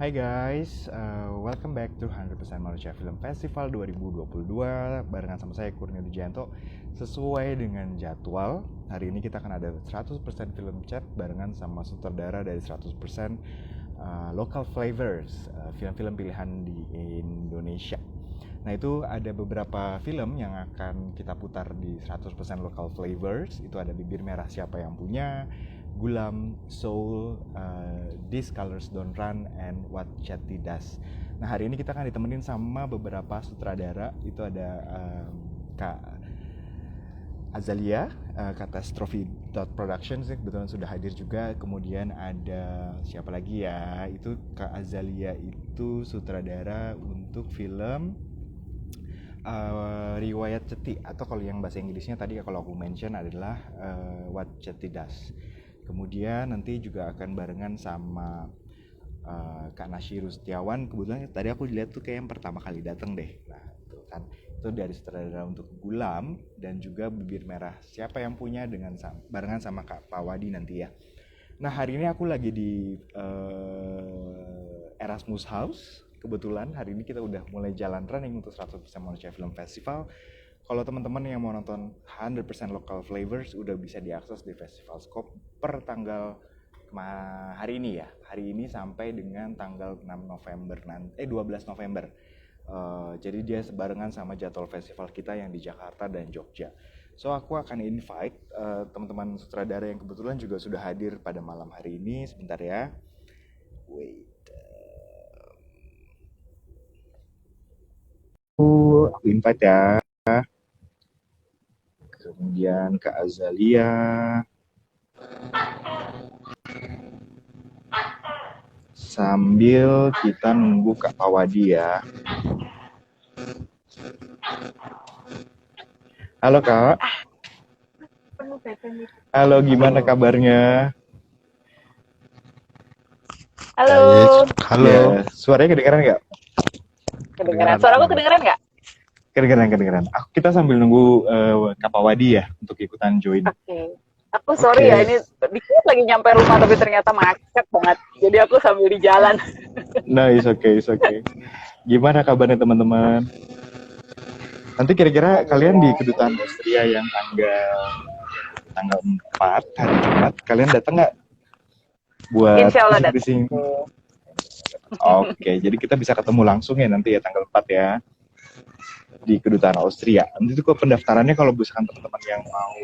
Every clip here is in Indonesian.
Hai guys, welcome back to 100% Malaysia Film Festival 2022 barengan sama saya Kurnia Dujanto. Sesuai dengan jadwal, hari ini kita akan ada 100% film chat barengan sama sutradara dari 100% local flavors, film-film pilihan di Indonesia. Nah, itu ada beberapa film yang akan kita putar di 100% local flavors. Itu ada Bibir Merah Siapa Yang Punya, Gulam, Soul, These Colors Don't Run, and What Chetty Does. Nah, hari ini kita akan ditemenin sama beberapa sutradara. Itu ada Kak Azalia, Catastrophe Productions, kebetulan sudah hadir juga. Kemudian ada siapa lagi ya? Itu Kak Azalia itu sutradara untuk film Riwayat Ceti, atau kalau yang bahasa Inggrisnya tadi kalau aku mention adalah What Chetty Does. Kemudian nanti juga akan barengan sama Kak Nasyiru Setiawan. Kebetulan tadi aku lihat tuh kayak yang pertama kali datang deh. Nah, itu kan itu dari sutradara untuk Gulam dan juga Bibir Merah Siapa Yang Punya dengan barengan sama Kak Pawadi nanti ya. Nah, hari ini aku lagi di Erasmus House. Kebetulan hari ini kita udah mulai jalan running untuk 100% Malaysia Film Festival. Kalau teman-teman yang mau nonton 100% local flavors udah bisa diakses di Festival Scope per tanggal hari ini ya. Hari ini sampai dengan tanggal 6 November 12 November. Jadi dia sebarengan sama jadwal festival kita yang di Jakarta dan Jogja. So aku akan invite teman-teman sutradara yang kebetulan juga sudah hadir pada malam hari ini. Sebentar ya. Wait. Aku invite ya. Kemudian Kak Azalia, sambil kita nunggu Kak Pawadi ya. Halo Kak. Halo, gimana kabarnya? Halo. Halo. Ya, suaranya kedengeran nggak? Kedengeran. Suaraku kedengeran nggak? Kedengeran. Kita sambil nunggu Kak Pawadi ya untuk ikutan join. Oke. Aku sorry ya, ini dikit lagi nyampe rumah tapi ternyata macet banget. Jadi aku sambil di jalan. Nah, it's okay. Gimana kabarnya teman-teman? Nanti kira-kira kalian di kedutaan Austria yang tanggal 4 hari Jumat, kalian datang nggak? Buat Insya Allah datang. Oke, jadi kita bisa ketemu langsung ya nanti ya tanggal 4 ya di kedutaan Austria. Nanti itu pendaftarannya kalau misalkan teman-teman yang mau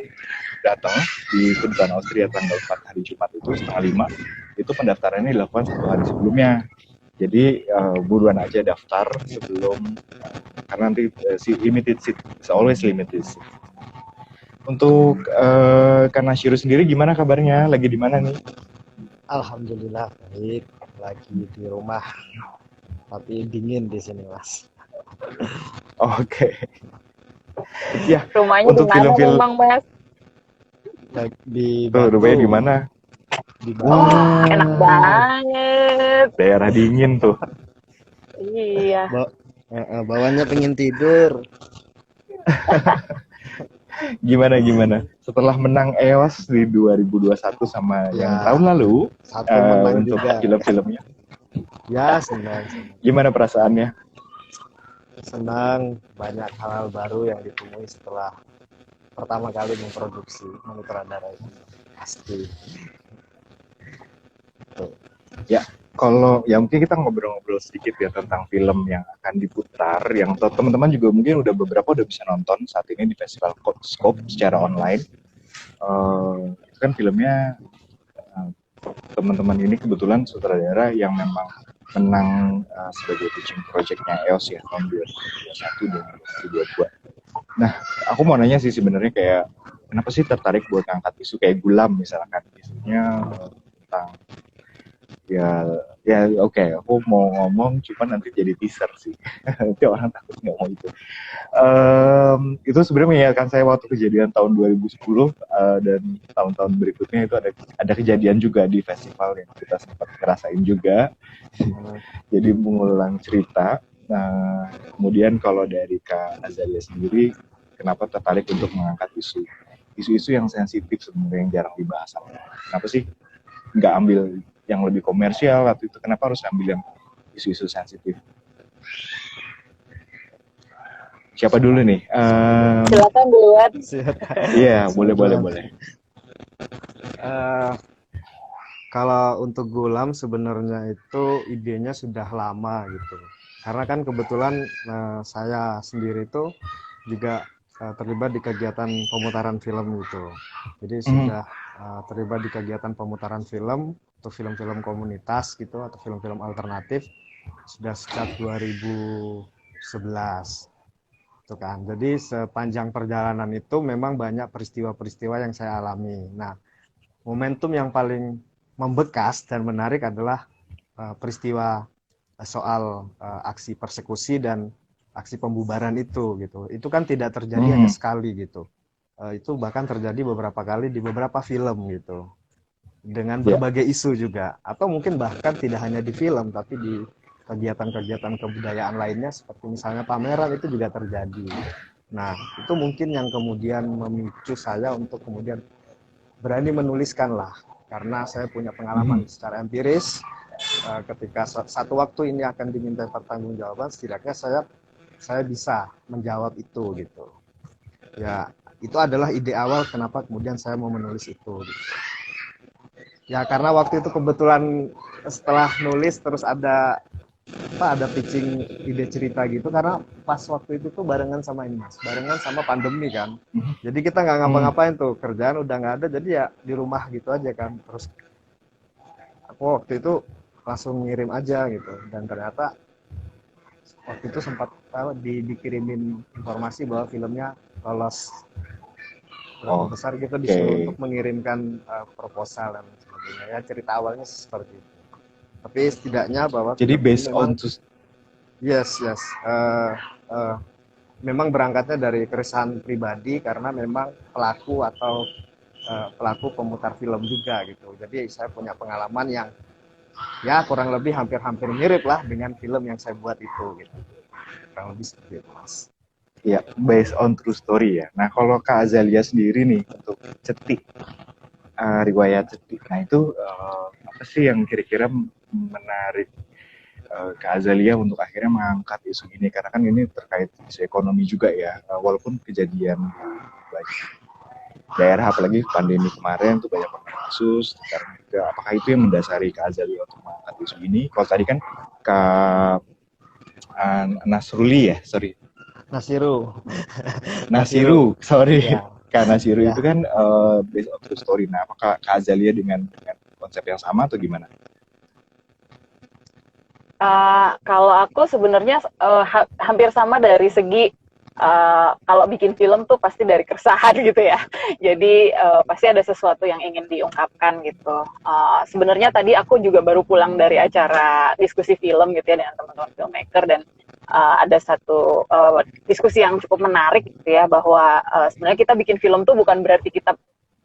datang di kedutaan Austria tanggal 4 hari Jumat itu setengah 5, itu pendaftarannya dilakukan 1 hari sebelumnya. Jadi buruan aja daftar sebelum karena nanti limited seat, it's always limited seat. Untuk Kak Nasyiru sendiri gimana kabarnya? Lagi di mana nih? Alhamdulillah baik, lagi di rumah. Tapi dingin di sini, Mas. Oke. Ya, Rumahnya untuk di mana, film-film Bang Mas? Di rumahnya di mana? Di Wah, enak banget. Daerah dingin tuh. Iya. Bawahnya pengen tidur. Gimana? Setelah menang EOS di 2021 sama yang tahun lalu, satu menang untuk juga. film-filmnya. Ya, senang. Gimana perasaannya? Senang, banyak hal-hal baru yang ditemui setelah pertama kali memproduksi, menutradarai. Pasti. Ya, kalau ya mungkin kita ngobrol-ngobrol sedikit ya tentang film yang akan diputar, yang teman-teman juga mungkin beberapa udah bisa nonton saat ini di Festival Scope secara online. Itu kan filmnya teman-teman ini kebetulan sutradara yang memang menang sebagai pitching project-nya EOS ya tahun 2021 dan 2022. Nah, aku mau nanya sih sebenarnya kayak kenapa sih tertarik buat ngangkat isu kayak Gulam misalkan, isunya tentang ya oke, aku mau ngomong cuman nanti jadi teaser sih. Nanti orang takut nggak mau itu. Itu sebenarnya mengingatkan saya waktu kejadian tahun 2010 dan tahun-tahun berikutnya itu ada kejadian juga di festival yang kita sempat ngerasain juga. Jadi mengulang cerita. Nah, kemudian kalau dari Kak Azalia sendiri, kenapa tertarik untuk mengangkat isu-isu yang sensitif sebenarnya yang jarang dibahas? Kenapa sih nggak ambil yang lebih komersial atau itu? Kenapa harus ambil yang isu-isu sensitif. Siapa dulu nih? Silakan duluan. Iya, boleh. Kalau untuk Gulam sebenarnya itu idenya sudah lama gitu. Karena kan kebetulan saya sendiri itu juga terlibat di kegiatan pemutaran film gitu. Jadi sudah terlibat di kegiatan pemutaran film untuk film-film komunitas gitu atau film-film alternatif sudah sejak 2011. Tuh kan. Jadi sepanjang perjalanan itu memang banyak peristiwa-peristiwa yang saya alami. Nah, momentum yang paling membekas dan menarik adalah peristiwa soal aksi persekusi dan aksi pembubaran itu gitu. Itu kan tidak terjadi hanya sekali gitu. Itu bahkan terjadi beberapa kali di beberapa film gitu. Dengan berbagai isu juga, atau mungkin bahkan tidak hanya di film tapi di kegiatan-kegiatan kebudayaan lainnya seperti misalnya pameran itu juga terjadi. Nah, itu mungkin yang kemudian memicu saya untuk kemudian berani menuliskan lah, karena saya punya pengalaman secara empiris. Ketika satu waktu ini akan diminta pertanggungjawaban, setidaknya saya bisa menjawab itu gitu. Ya, itu adalah ide awal kenapa kemudian saya mau menulis itu. Gitu. Ya karena waktu itu kebetulan setelah nulis terus ada pitching ide cerita gitu, karena pas waktu itu tuh barengan sama pandemi kan. Jadi kita nggak ngapa-ngapain tuh, kerjaan udah nggak ada, jadi ya di rumah gitu aja kan. Terus aku waktu itu langsung ngirim aja gitu, dan ternyata waktu itu sempat dikirimin informasi bahwa filmnya lolos berapa besar gitu, disuruh untuk mengirimkan proposal dan sebagainya. Ya cerita awalnya seperti itu. Tapi setidaknya bahwa jadi based on memang berangkatnya dari keresahan pribadi, karena memang pelaku pemutar film juga gitu. Jadi saya punya pengalaman yang ya kurang lebih hampir mirip lah dengan film yang saya buat itu gitu. Kurang lebih seperti itu, Mas. Ya, based on true story ya. Nah, kalau Kak Azalia sendiri nih untuk Cetik, riwayat Cetik. Nah, itu apa sih yang kira-kira menarik Kak Azalia untuk akhirnya mengangkat isu ini? Karena kan ini terkait isu ekonomi juga ya, walaupun kejadian banyak daerah, apalagi pandemi kemarin tuh banyak kasus. Sekarang juga, apakah itu yang mendasari Kak Azalia untuk mengangkat isu ini? Kalau tadi kan Kak Nasiru, sorry. Ya. Kak Nasiru itu kan based on true story. Nah, apakah Kak Azalia dengan konsep yang sama atau gimana? Kalau aku sebenarnya hampir sama dari segi kalau bikin film tuh pasti dari keresahan gitu ya. Jadi pasti ada sesuatu yang ingin diungkapkan gitu. Sebenarnya tadi aku juga baru pulang dari acara diskusi film gitu ya dengan teman-teman filmmaker, dan ada satu diskusi yang cukup menarik gitu ya, bahwa sebenarnya kita bikin film tuh bukan berarti kita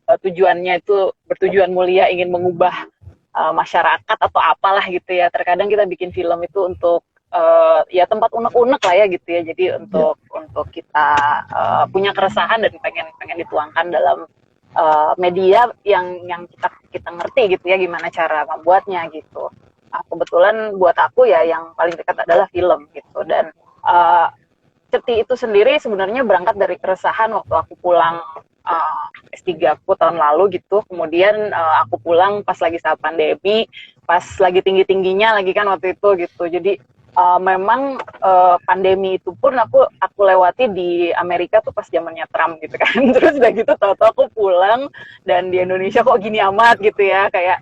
tujuannya itu bertujuan mulia ingin mengubah masyarakat atau apalah gitu ya. Terkadang kita bikin film itu untuk ya tempat unek-unek lah ya gitu ya. Jadi untuk kita punya keresahan dan pengen dituangkan dalam media yang kita ngerti gitu ya, gimana cara membuatnya gitu. Kebetulan buat aku ya yang paling dekat adalah film gitu. Dan Ceti itu sendiri sebenarnya berangkat dari keresahan waktu aku pulang S3 aku tahun lalu gitu. Kemudian aku pulang pas lagi saat pandemi, pas lagi tinggi-tingginya lagi kan waktu itu gitu. Jadi memang pandemi itu pun aku lewati di Amerika tuh pas zamannya Trump gitu kan. Terus udah gitu tahu-tahu aku pulang dan di Indonesia kok gini amat gitu ya, kayak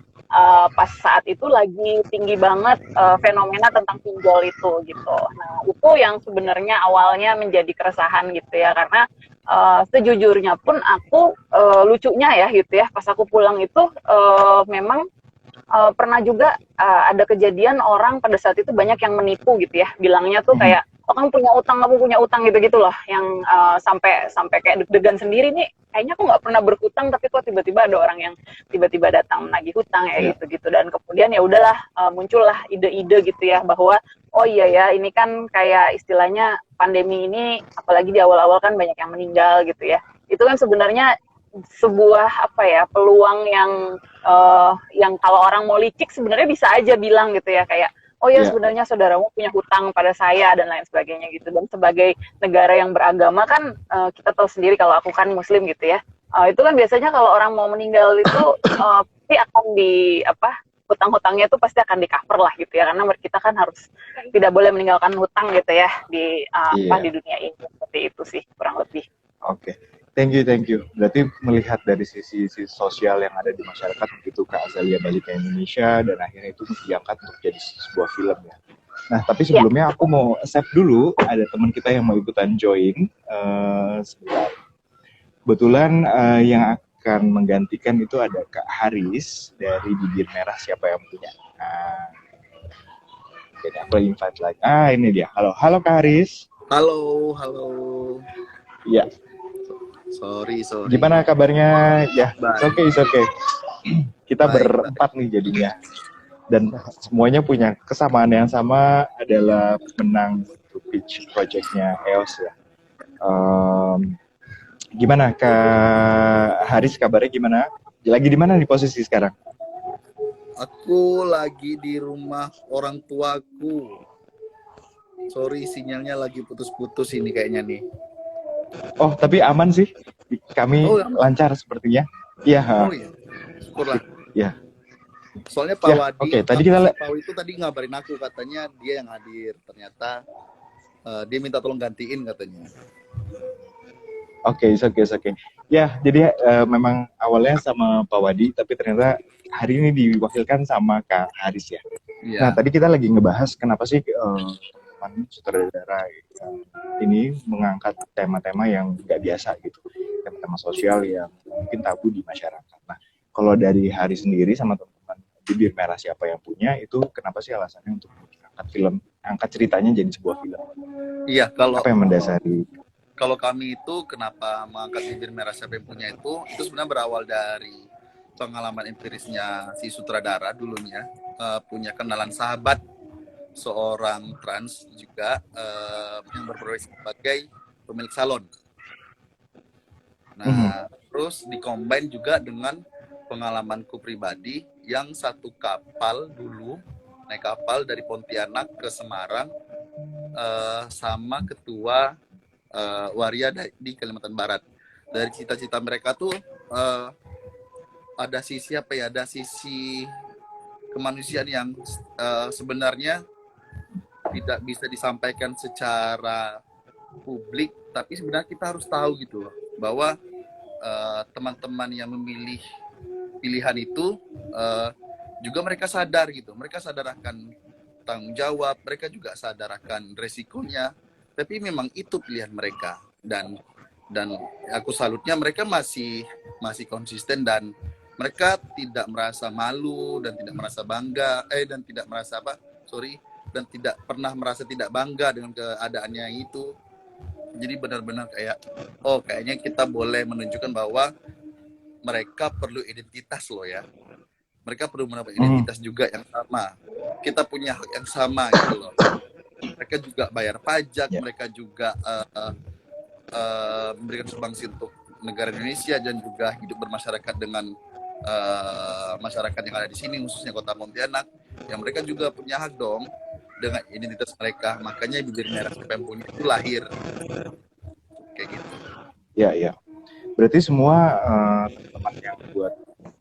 pas saat itu lagi tinggi banget fenomena tentang pinjol itu gitu. Nah, itu yang sebenarnya awalnya menjadi keresahan gitu ya, karena sejujurnya pun aku lucunya ya gitu ya, pas aku pulang itu memang pernah juga ada kejadian orang pada saat itu banyak yang menipu gitu ya, bilangnya tuh kayak kamu punya utang gitu loh, yang sampai kayak deg-degan sendiri nih, kayaknya aku nggak pernah berhutang tapi kok tiba-tiba ada orang yang tiba-tiba datang menagih hutang ya gitu. Dan kemudian ya udahlah muncullah ide-ide gitu ya, bahwa oh iya ya, ini kan kayak istilahnya pandemi ini, apalagi di awal-awal kan banyak yang meninggal gitu ya, itu kan sebenarnya sebuah peluang yang kalau orang mau licik sebenarnya bisa aja bilang gitu ya, kayak oh ya Ya, sebenarnya saudaramu punya hutang pada saya dan lain sebagainya gitu. Dan sebagai negara yang beragama kan kita tahu sendiri kalau aku kan muslim gitu ya. Itu kan biasanya kalau orang mau meninggal itu pasti akan di apa hutang-hutangnya itu pasti akan di cover lah gitu ya, karena kita kan harus tidak boleh meninggalkan hutang gitu ya di iya. di dunia ini, seperti itu sih kurang lebih. Oke, thank you, thank you. Berarti melihat dari sisi sosial yang ada di masyarakat begitu Kak Azalia balik ke Indonesia dan akhirnya itu diangkat untuk jadi sebuah film ya. Nah, tapi Ya, sebelumnya aku mau accept dulu, ada teman kita yang mau ikutan join. Sebentar. Kebetulan yang akan menggantikan itu ada Kak Haris dari Bibir Merah Siapa Yang Punya. Nah, jadi aku invite lagi. Ini dia. Halo, halo Kak Haris. Halo, halo. Iya. Sorry. Gimana kabarnya? Ya, Baik. it's okay. Kita Baik, berempat nih jadinya. Dan semuanya punya kesamaan yang sama adalah menang untuk pitch project-nya EOS ya. Gimana Kak Haris, kabarnya gimana? Lagi di mana nih posisi sekarang? Aku lagi di rumah orang tuaku. Sorry, sinyalnya lagi putus-putus ini kayaknya nih. Oh, tapi aman sih. Kami lancar sepertinya. Iya. Oh iya, syukurlah. Iya. Soalnya Pak Wadi, Oke, tadi kita Pak itu tadi ngabarin aku, katanya dia yang hadir. Ternyata dia minta tolong gantiin katanya. Oke, it's okay. Ya, jadi memang awalnya sama Pak Wadi, tapi ternyata hari ini diwakilkan sama Kak Haris ya. Iya. Nah, tadi kita lagi ngebahas kenapa sih sutradara ini mengangkat tema-tema yang nggak biasa gitu, tema-tema sosial yang mungkin tabu di masyarakat. Nah, kalau dari Haris sendiri sama teman-teman Bibir Merah Siapa Yang Punya, itu kenapa sih alasannya untuk angkat film, angkat ceritanya jadi sebuah film? Iya, apa yang mendasari? Kalau kami itu kenapa mengangkat Bibir Merah Siapa Yang Punya itu sebenarnya berawal dari pengalaman empirisnya si sutradara dulunya, punya kenalan sahabat seorang trans juga yang berprofesi sebagai pemilik salon. Nah, terus dikombin juga dengan pengalamanku pribadi yang satu kapal dulu, naik kapal dari Pontianak ke Semarang sama ketua waria di Kalimantan Barat. Dari cita-cita mereka tuh ada sisi apa ya? Ada sisi kemanusiaan yang sebenarnya tidak bisa disampaikan secara publik, tapi sebenarnya kita harus tahu gitu loh, bahwa teman-teman yang memilih pilihan itu juga mereka sadar gitu. Mereka sadar akan tanggung jawab, mereka juga sadar akan resikonya. Tapi memang itu pilihan mereka, dan aku salutnya mereka masih konsisten, dan mereka tidak merasa malu dan tidak merasa bangga dan tidak merasa dan tidak pernah merasa tidak bangga dengan keadaannya itu. Jadi benar-benar kayak kayaknya kita boleh menunjukkan bahwa mereka perlu identitas loh ya. Mereka perlu mendapat identitas juga yang sama. Kita punya hak yang sama gitu loh. Mereka juga bayar pajak, mereka juga memberikan sumbangsi untuk negara Indonesia dan juga hidup bermasyarakat dengan masyarakat yang ada di sini, khususnya Kota Pontianak. Yang mereka juga punya hak dong dengan identitas mereka. Makanya Bibir Merah Siapa Yang Punya itu lahir kayak gitu. Ya. Berarti semua teman-teman yang buat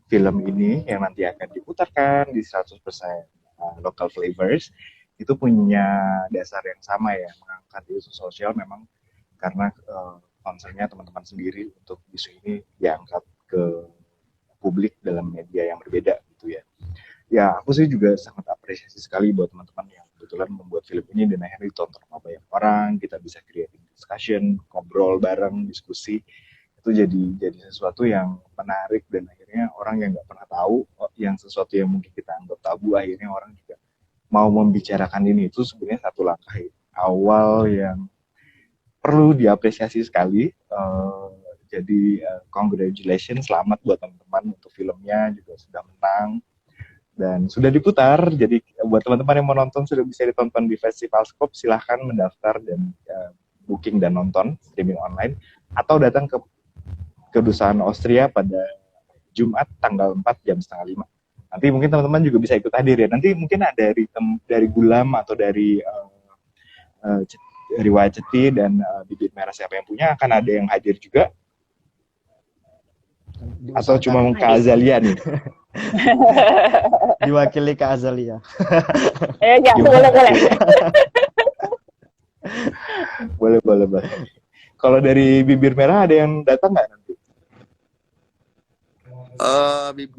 film ini yang nanti akan diputarkan di 100% local flavors itu punya dasar yang sama ya, mengangkat isu sosial memang karena concernnya teman-teman sendiri untuk isu ini diangkat ke publik dalam media yang berbeda gitu ya. Ya, aku sih juga sangat apresiasi sekali buat teman-teman yang kebetulan membuat film ini dan akhirnya ditonton sama banyak orang, kita bisa creating discussion, ngobrol bareng, diskusi. Itu jadi sesuatu yang menarik dan akhirnya orang yang nggak pernah tahu, yang sesuatu yang mungkin kita anggap tabu, akhirnya orang juga mau membicarakan ini. Itu sebenarnya satu langkah awal yang perlu diapresiasi sekali. Jadi congratulations, selamat buat teman-teman untuk filmnya juga sudah menang dan sudah diputar. Jadi buat teman-teman yang mau nonton sudah bisa ditonton di Festival Scope, silahkan mendaftar dan booking dan nonton streaming online atau datang ke Kedutaan Austria pada Jumat tanggal 4 jam 4:30 Nanti mungkin teman-teman juga bisa ikut hadir ya. Nanti mungkin ada dari Gulam atau dari Riwayat Ceti dan Bibir Merah Siapa Yang Punya akan ada yang hadir juga, atau cuma Kak Azalia nih? Diwakili Kak Azalia. Ya, boleh. Boleh. Kalau dari Bibir Merah ada yang datang nggak nanti?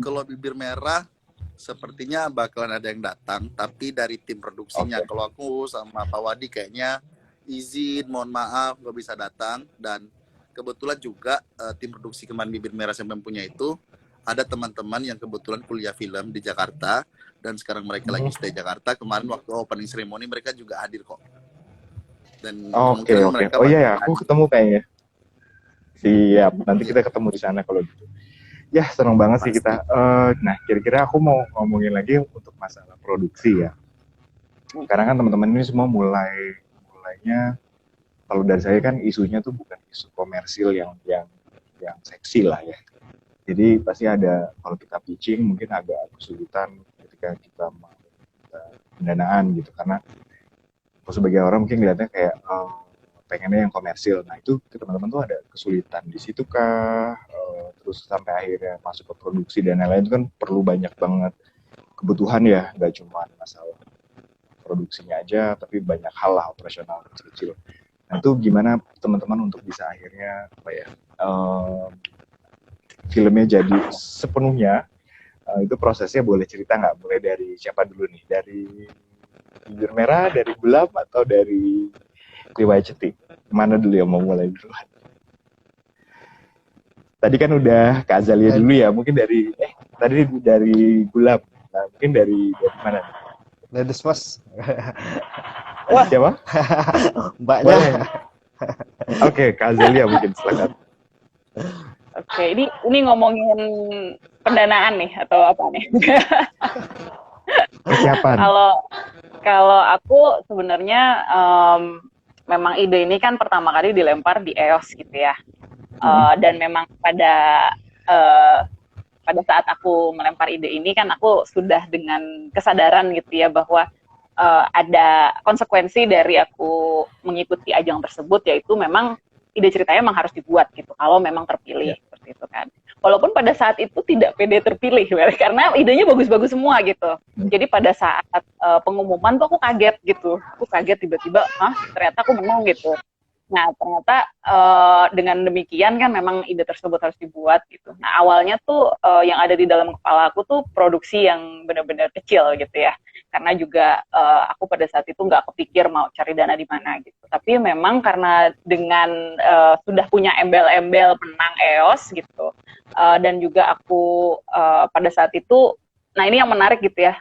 Kalau Bibir Merah sepertinya bakalan ada yang datang, tapi dari tim produksinya. Oke. Kalau aku sama Pak Wadi kayaknya izin, mohon maaf nggak bisa datang. Dan kebetulan juga tim produksi kemarin Bibir Merah Siapa Yang Punya itu ada teman-teman yang kebetulan kuliah film di Jakarta dan sekarang mereka lagi stay Jakarta. Kemarin waktu opening ceremony mereka juga hadir kok. Dan Oke. mereka Oh iya ya, aku ketemu kayaknya. Siap, nanti kita ketemu di sana kalau gitu. Ya, senang banget sih Pasti. kita. Nah, kira-kira aku mau ngomongin lagi untuk masalah produksi ya. Karena kan teman-teman ini semua mulainya, kalau dari saya kan isunya tuh bukan isu komersil yang seksi lah ya. Jadi pasti ada, kalau kita pitching mungkin agak kesulitan ketika kita mau pendanaan gitu, karena aku sebagai orang mungkin lihatnya kayak pengennya yang komersil. Nah itu teman-teman tuh ada kesulitan di situ kah? Terus sampai akhirnya masuk ke produksi dan lain-lain itu kan perlu banyak banget kebutuhan ya, nggak cuma masalah produksinya aja, tapi banyak hal lah operasional kecil-kecil. Nah itu gimana teman-teman untuk bisa akhirnya filmnya jadi sepenuhnya, itu prosesnya boleh cerita nggak? Mulai dari siapa dulu nih? Dari Bibir Merah, dari Gulam, atau dari Riwayat Ceti? Mana dulu yang mau mulai duluan? Tadi kan udah Kak Azalia dulu ya, mungkin tadi dari Gulam. Nah, mungkin dari mana? Ladies first. Siapa? Mbaknya. Oke, Kak Azalia mungkin silakan. Oke, ini ngomongin pendanaan nih atau apa nih? Persiapan. Kalau aku sebenarnya memang ide ini kan pertama kali dilempar di EOS gitu ya. Dan memang pada saat aku melempar ide ini kan aku sudah dengan kesadaran gitu ya bahwa ada konsekuensi dari aku mengikuti ajang tersebut, yaitu memang ide ceritanya memang harus dibuat gitu kalau memang terpilih seperti itu kan. Walaupun pada saat itu tidak pede terpilih karena idenya bagus-bagus semua gitu. Jadi pada saat pengumuman tuh aku kaget gitu. Aku kaget tiba-tiba, ternyata aku menang gitu. Nah, ternyata dengan demikian kan memang ide tersebut harus dibuat gitu. Nah, awalnya tuh yang ada di dalam kepala aku tuh produksi yang benar-benar kecil gitu ya. Karena juga aku pada saat itu nggak kepikir mau cari dana di mana gitu. Tapi memang karena dengan sudah punya embel-embel menang EOS gitu. Dan juga aku pada saat itu, nah ini yang menarik gitu ya.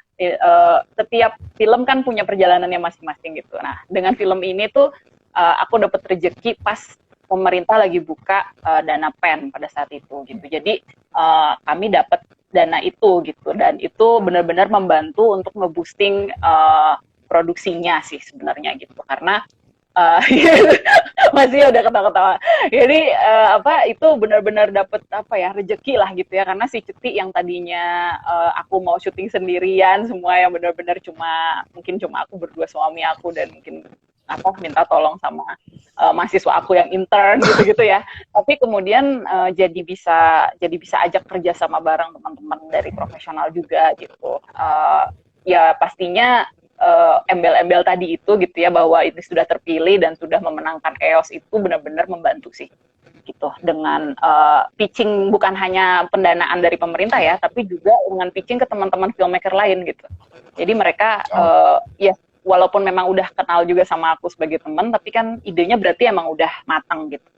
Setiap film kan punya perjalanannya masing-masing gitu. Nah, dengan film ini tuh aku dapat rezeki pas pemerintah lagi buka dana PEN pada saat itu gitu. Jadi kami dapat dana itu gitu, dan itu benar-benar membantu untuk nge-boosting produksinya sih sebenarnya gitu. Karena masih udah ketawa-ketawa. Jadi itu benar-benar dapat rezeki lah gitu ya, karena si Ceti yang tadinya aku mau syuting sendirian semua, yang benar-benar mungkin cuma aku berdua, suami aku, dan mungkin minta tolong sama mahasiswa aku yang intern gitu-gitu ya. Tapi kemudian jadi bisa ajak kerja sama bareng teman-teman dari profesional juga gitu. Ya pastinya embel-embel tadi itu gitu ya, bahwa ini sudah terpilih dan sudah memenangkan EOS itu benar-benar membantu sih gitu, dengan pitching bukan hanya pendanaan dari pemerintah ya, tapi juga dengan pitching ke teman-teman filmmaker lain gitu. Jadi mereka ya walaupun memang udah kenal juga sama aku sebagai teman, tapi kan idenya berarti emang udah matang gitu.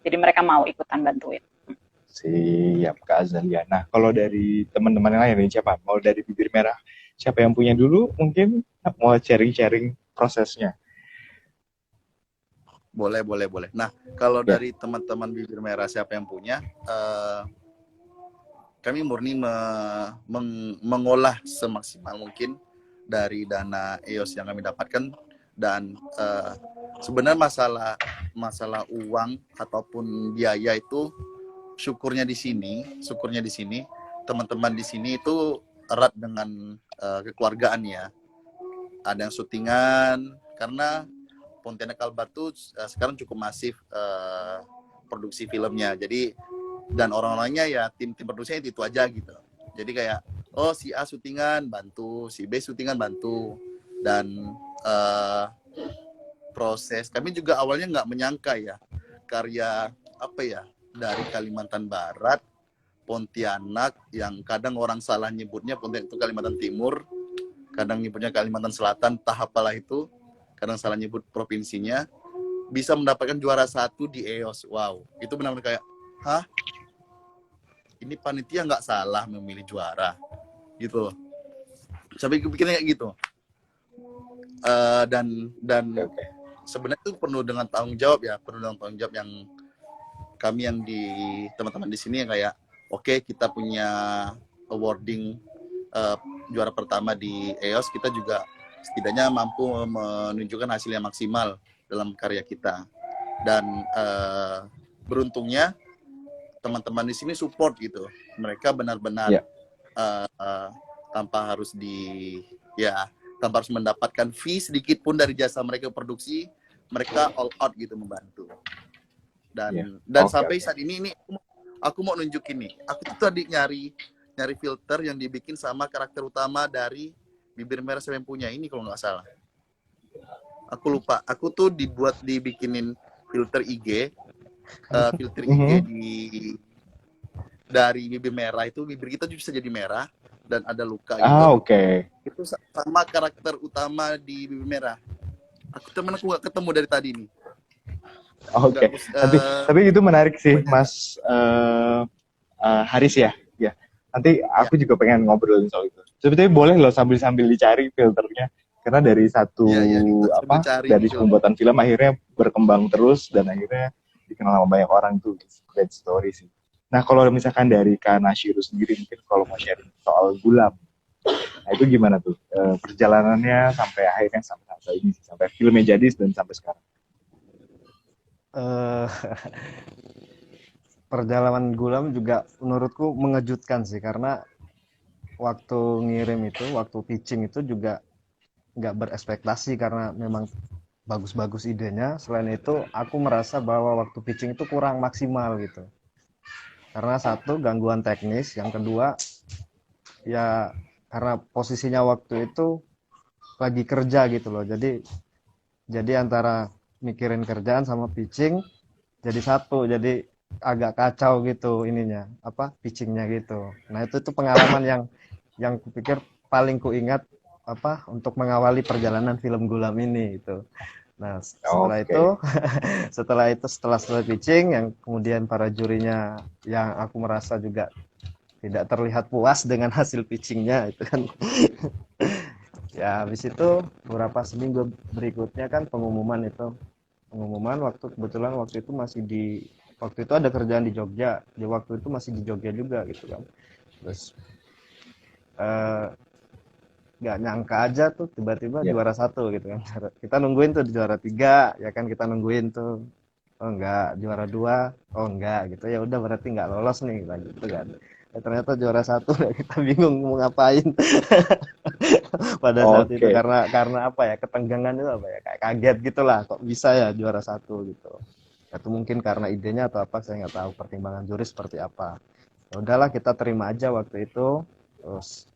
Jadi mereka mau ikutan bantuin. Siap, Kak Azalia. Nah, kalau dari teman-teman yang lain ini siapa? Mau dari Bibir Merah? Siapa yang punya dulu? Mungkin mau sharing-sharing prosesnya. Boleh. Nah, kalau dari teman-teman Bibir Merah Siapa Yang Punya, kami murni mengolah semaksimal mungkin dari dana EOS yang kami dapatkan, dan sebenarnya masalah uang ataupun biaya itu syukurnya di sini teman-teman di sini itu erat dengan kekeluargaan ya. Ada yang syutingan karena Pontianak Kalbatu sekarang cukup masif produksi filmnya. Jadi dan orang-orangnya ya tim produksinya itu aja gitu. Jadi kayak oh si A syutingan bantu, si B syutingan bantu, dan proses kami juga awalnya nggak menyangka ya karya apa ya dari Kalimantan Barat, Pontianak yang kadang orang salah nyebutnya Pontianak itu Kalimantan Timur, kadang nyebutnya Kalimantan Selatan, tahap apalah itu, kadang salah nyebut provinsinya, bisa mendapatkan juara 1 di EOS. Wow, itu benar-benar kayak, hah? Ini panitia nggak salah memilih juara, gitu. Sampai pikirnya kayak gitu. Dan Oke. sebenarnya itu penuh dengan tanggung jawab ya, penuh dengan tanggung jawab yang kami yang di teman-teman di sini yang kayak, oke, kita punya awarding juara pertama di EOS, kita juga setidaknya mampu menunjukkan hasil yang maksimal dalam karya kita. Dan beruntungnya teman-teman di sini support gitu. Mereka benar-benar tanpa harus tanpa harus mendapatkan fee sedikit pun dari jasa mereka produksi, mereka all out gitu membantu. Dan sampai saat ini aku mau nunjukin nih. Aku tuh tadi nyari filter yang dibikin sama karakter utama dari Bibir Merah Siapa Yang Punya ini kalau nggak salah. Aku lupa. Aku tuh dibikinin filter IG, dari bibir merah itu, bibir kita bisa jadi merah dan ada luka gitu. Itu sama karakter utama di Bibir Merah. Aku nggak ketemu dari tadi nih. Tapi itu menarik sih, Mas Haris ya. Nanti aku juga pengen ngobrolin soal itu. Sebetulnya boleh loh sambil dicari filternya, karena dari satu dari pembuatan film akhirnya berkembang terus dan akhirnya dikenal sama banyak orang tuh. Great story sih. Nah kalau misalkan dari Kak Nashiru sendiri, mungkin kalau mau sharing soal Gulam, nah itu gimana tuh perjalanannya sampai akhirnya sampai filmnya jadi dan sampai sekarang? Perjalanan Gulam juga menurutku mengejutkan sih, karena waktu ngirim itu, waktu pitching itu juga nggak berekspektasi karena memang bagus-bagus idenya. Selain itu aku merasa bahwa waktu pitching itu kurang maksimal gitu, karena satu gangguan teknis, yang kedua ya karena posisinya waktu itu lagi kerja gitu loh, jadi antara mikirin kerjaan sama pitching jadi satu, jadi agak kacau gitu ininya, pitchingnya gitu. Nah itu pengalaman yang kupikir paling kuingat untuk mengawali perjalanan film Gulam ini itu. Nah setelah selesai pitching, yang kemudian para jurinya yang aku merasa juga tidak terlihat puas dengan hasil pitchingnya itu kan. Ya habis itu beberapa seminggu berikutnya kan pengumuman kebetulan waktu itu ada kerjaan di Jogja, waktu itu masih di Jogja juga gitu kan. Terus nggak nyangka aja tuh tiba-tiba juara 1 gitu kan. Kita nungguin tuh di juara 3 ya kan, kita nungguin tuh, oh enggak, juara 2 oh enggak gitu, ya udah berarti nggak lolos nih gitu kan. Ternyata juara 1, kita bingung mau ngapain. Pada saat itu karena ketenggangan itu kayak kaget gitulah, kok bisa ya juara 1 gitu. Itu mungkin karena idenya atau apa, saya nggak tahu pertimbangan juri seperti apa. Ya udahlah, kita terima aja waktu itu. Terus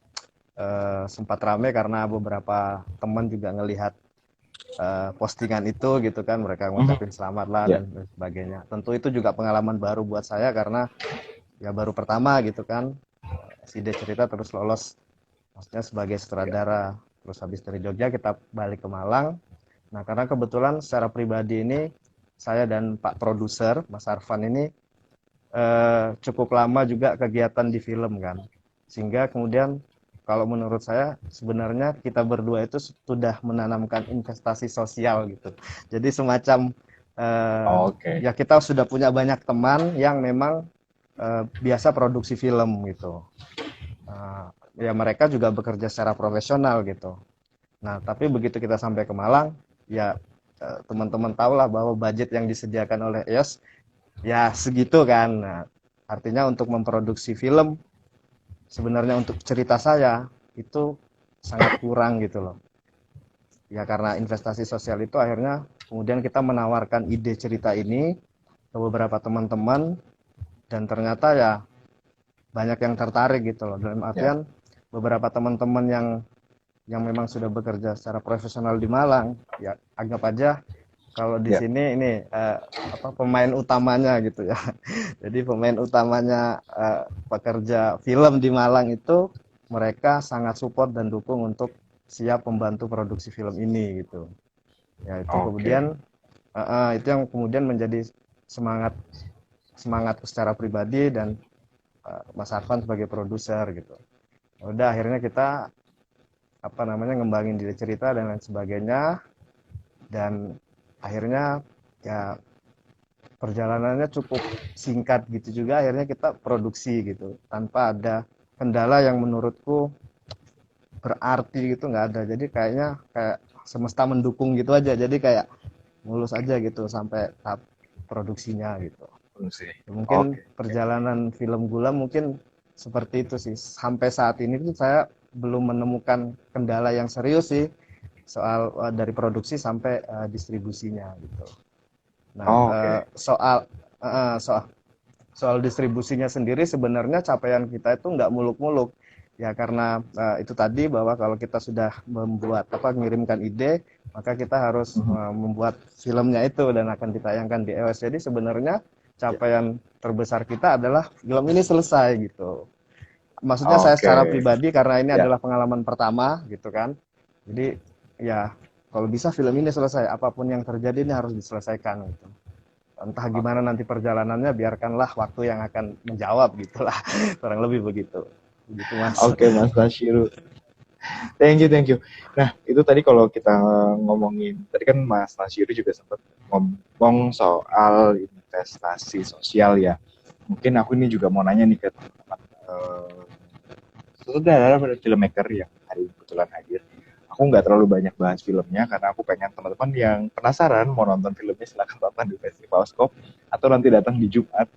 sempat rame karena beberapa teman juga ngelihat postingan itu gitu kan, mereka ngucapin selamat lah dan sebagainya. Tentu itu juga pengalaman baru buat saya karena ya baru pertama gitu kan, ide cerita terus lolos, maksudnya sebagai sutradara. Terus habis dari Jogja kita balik ke Malang. Nah karena kebetulan secara pribadi ini saya dan Pak Produser Mas Arfan ini cukup lama juga kegiatan di film kan, sehingga kemudian kalau menurut saya sebenarnya kita berdua itu sudah menanamkan investasi sosial gitu. Jadi semacam ya kita sudah punya banyak teman yang memang biasa produksi film gitu. Ya mereka juga bekerja secara profesional gitu. Nah tapi begitu kita sampai ke Malang, ya teman-teman tahulah bahwa budget yang disediakan oleh EOS ya segitu kan. Nah, artinya untuk memproduksi film sebenarnya untuk cerita saya itu sangat kurang gitu loh. Ya karena investasi sosial itu akhirnya kemudian kita menawarkan ide cerita ini ke beberapa teman-teman dan ternyata ya banyak yang tertarik gitu loh. Dalam artian beberapa teman-teman yang memang sudah bekerja secara profesional di Malang, ya anggap aja kalau di sini ini pemain utamanya gitu ya. Jadi pemain utamanya pekerja film di Malang itu mereka sangat support dan dukung untuk siap membantu produksi film ini gitu. Ya itu kemudian itu yang kemudian menjadi semangat secara pribadi dan Mas Arfan sebagai produser gitu. Udah akhirnya kita ngembangin diri cerita dan lain sebagainya, dan akhirnya ya perjalanannya cukup singkat gitu juga, akhirnya kita produksi gitu tanpa ada kendala yang menurutku berarti gitu, nggak ada. Jadi kayak semesta mendukung gitu aja, jadi kayak mulus aja gitu sampai tahap produksinya gitu. Ya, mungkin perjalanan film Gulam mungkin seperti itu sih. Sampai saat ini tuh saya belum menemukan kendala yang serius sih soal dari produksi sampai distribusinya gitu. Nah, soal distribusinya sendiri sebenarnya capaian kita itu nggak muluk-muluk ya, karena itu tadi bahwa kalau kita sudah mengirimkan ide, maka kita harus membuat filmnya itu dan akan ditayangkan di EOS. Jadi sebenarnya capaian terbesar kita adalah film ini selesai gitu. Maksudnya saya secara pribadi karena ini adalah pengalaman pertama gitu kan. Jadi ya kalau bisa film ini selesai, apapun yang terjadi ini harus diselesaikan gitu. Entah gimana nanti perjalanannya, biarkanlah waktu yang akan menjawab gitulah. Kurang lebih begitu. Begitu Mas. Oke, Mas Nashiru. Thank you. Nah, itu tadi kalau kita ngomongin, tadi kan Mas Nashiru juga sempat ngomong soal investasi sosial ya. Mungkin aku ini juga mau nanya nih ke teman-teman saudara filmmaker yang hari ini kebetulan hadir. Aku nggak terlalu banyak bahas filmnya karena aku pengen teman-teman yang penasaran mau nonton filmnya silahkan tonton di Festival Scope atau nanti datang di Jumat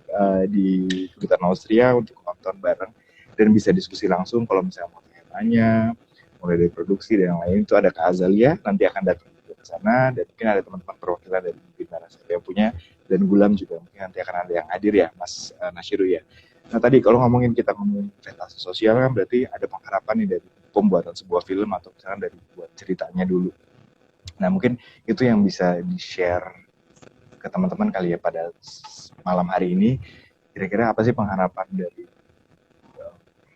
di Kedutaan Austria untuk nonton bareng dan bisa diskusi langsung. Kalau misalnya mau tanya mulai dari produksi dan yang lain, itu ada Kak Azalia nanti akan datang ke sana, dan mungkin ada teman-teman perwakilan dari Bintara yang punya, dan Gulam juga mungkin nanti akan ada yang hadir ya Mas Nashiru ya. Nah tadi kalau kita ngomongin investasi sosial kan berarti ada pengharapan nih dari pembuatan sebuah film atau misalnya dari buat ceritanya dulu. Nah mungkin itu yang bisa di-share ke teman-teman kali ya pada malam hari ini. Kira-kira apa sih pengharapan dari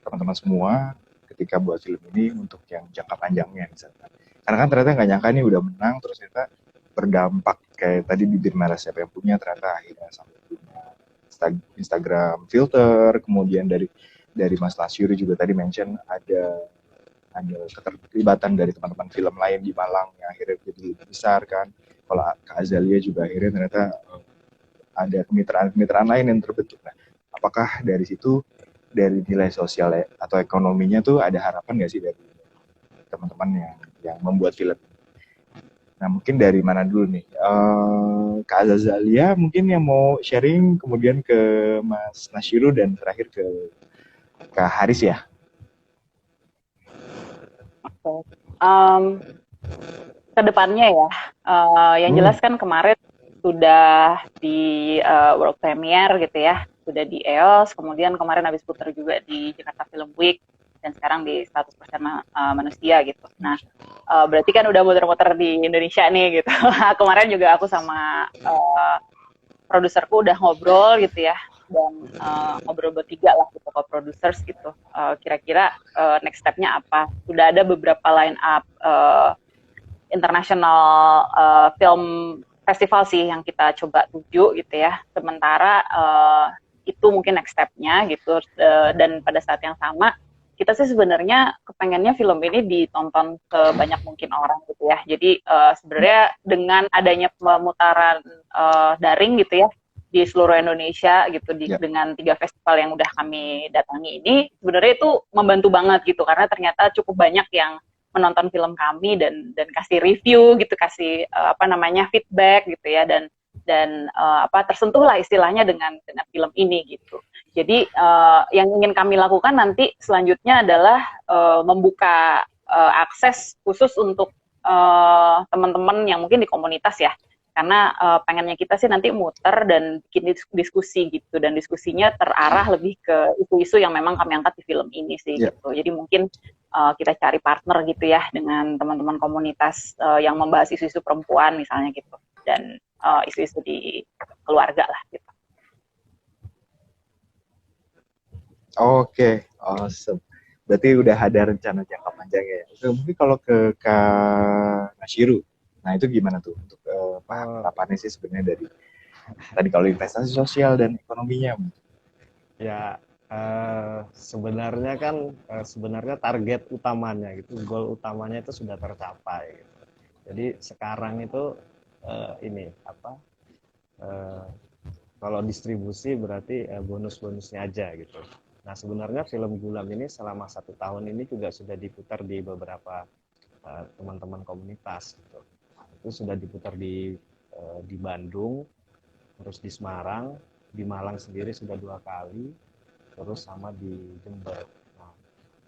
teman-teman semua ketika buat film ini untuk yang jangka panjangnya misalnya? Karena kan ternyata nggak nyangka nih udah menang, terus ternyata berdampak kayak tadi Bibir Merah Siapa Yang Punya, ternyata akhirnya sampai punya Instagram filter. Kemudian dari Mas Nashiru juga tadi mention ada keterlibatan dari teman-teman film lain di Malang yang akhirnya jadi lebih besar kan. Kalau Kak Azalia juga akhirnya ternyata ada kemitraan lain yang terbentuk. Nah, apakah dari situ, dari nilai sosial atau ekonominya tuh ada harapan nggak sih dari teman-teman yang membuat film? Nah mungkin dari mana dulu nih? Kak Azalia mungkin yang mau sharing, kemudian ke Mas Nashiru, dan terakhir ke Kak Haris ya. Kedepannya ya, yang jelas kan kemarin sudah di world premiere gitu ya, sudah di EOS, kemudian kemarin habis putar juga di Jakarta Film Week, dan sekarang di 100% manusia gitu. Nah, berarti kan udah muter-muter di Indonesia nih gitu. Kemarin juga aku sama produserku udah ngobrol gitu ya, dan ngobrol bertiga lah gitu, co-producers gitu. Kira-kira next step-nya apa? Sudah ada beberapa line up international film festival sih yang kita coba tuju gitu ya. Sementara itu mungkin next step-nya gitu, dan pada saat yang sama kita sih sebenarnya kepengennya film ini ditonton sebanyak mungkin orang gitu ya. Jadi sebenarnya dengan adanya pemutaran daring gitu ya di seluruh Indonesia gitu, dengan 3 festival yang udah kami datangi ini, sebenarnya itu membantu banget gitu, karena ternyata cukup banyak yang menonton film kami dan kasih review gitu, kasih feedback gitu ya, dan tersentuh lah istilahnya dengan film ini gitu. Jadi yang ingin kami lakukan nanti selanjutnya adalah membuka akses khusus untuk teman-teman yang mungkin di komunitas ya. Karena pengennya kita sih nanti muter dan bikin diskusi gitu, dan diskusinya terarah lebih ke isu-isu yang memang kami angkat di film ini sih gitu. Jadi mungkin kita cari partner gitu ya dengan teman-teman komunitas yang membahas isu-isu perempuan misalnya gitu, dan isu-isu di keluarga lah gitu. Oke, awesome. Berarti udah ada rencana jangka panjangnya ya. Oke, mungkin kalau ke Kak Nasyiru, nah itu gimana tuh untuk harapannya sih sebenarnya dari tadi kalau investasi sosial dan ekonominya? Ya, sebenarnya kan sebenarnya target utamanya gitu, goal utamanya itu sudah tercapai gitu. Jadi sekarang itu ini apa? Kalau distribusi berarti bonus-bonusnya aja gitu. Nah, sebenarnya film Gulam ini selama 1 tahun ini juga sudah diputar di beberapa teman-teman komunitas gitu. Itu sudah diputar di Bandung, terus di Semarang, di Malang sendiri sudah 2 kali, terus sama di Jember. Nah,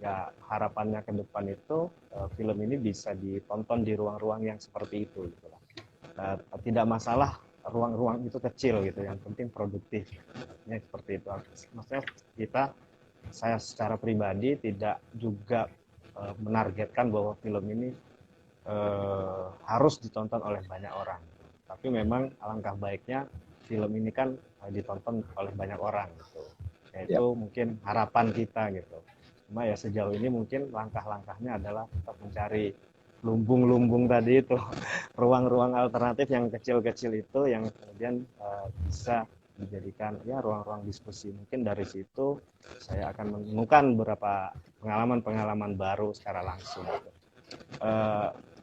ya harapannya ke depan itu film ini bisa ditonton di ruang-ruang yang seperti itu gitu lah. Tidak masalah ruang-ruang itu kecil gitu, yang penting produktif. Ya, seperti itu. Maksudnya saya secara pribadi tidak juga menargetkan bahwa film ini harus ditonton oleh banyak orang. Tapi memang alangkah baiknya film ini kan ditonton oleh banyak orang gitu. Yaitu mungkin harapan kita gitu. Cuma ya sejauh ini mungkin langkah-langkahnya adalah tetap mencari lumbung-lumbung tadi itu, ruang-ruang alternatif yang kecil-kecil itu yang kemudian bisa dijadikan ya ruang-ruang diskusi. Mungkin dari situ saya akan menemukan beberapa pengalaman-pengalaman baru secara langsung.